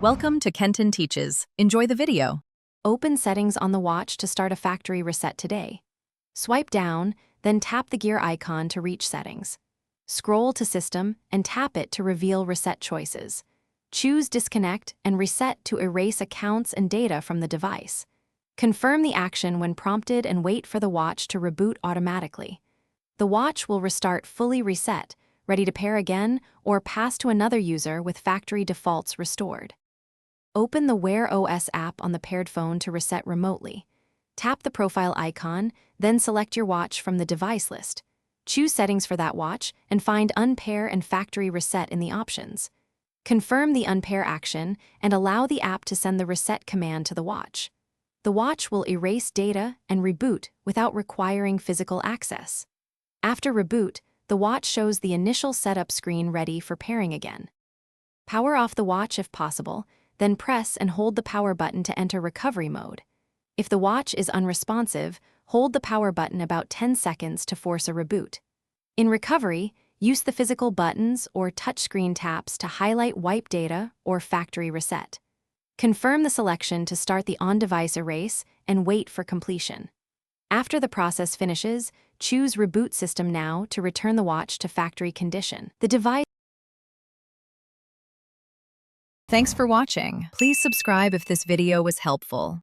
Welcome to Kenton Teaches. Enjoy the video. Open Settings on the watch to start a factory reset today. Swipe down, then tap the gear icon to reach Settings. Scroll to System and tap it to reveal reset choices. Choose Disconnect and Reset to erase accounts and data from the device. Confirm the action when prompted and wait for the watch to reboot automatically. The watch will restart fully reset, ready to pair again or pass to another user with factory defaults restored. Open the Wear OS app on the paired phone to reset remotely. Tap the profile icon, then select your watch from the device list. Choose settings for that watch and find Unpair and Factory Reset in the options. Confirm the unpair action and allow the app to send the reset command to the watch. The watch will erase data and reboot without requiring physical access. After reboot, the watch shows the initial setup screen ready for pairing again. Power off the watch if possible, then press and hold the power button to enter recovery mode. If the watch is unresponsive, hold the power button about 10 seconds to force a reboot. In recovery, use the physical buttons or touchscreen taps to highlight wipe data or factory reset. Confirm the selection to start the on-device erase and wait for completion. After the process finishes, choose Reboot System Now to return the watch to factory condition. The device. Thanks for watching. Please subscribe if this video was helpful.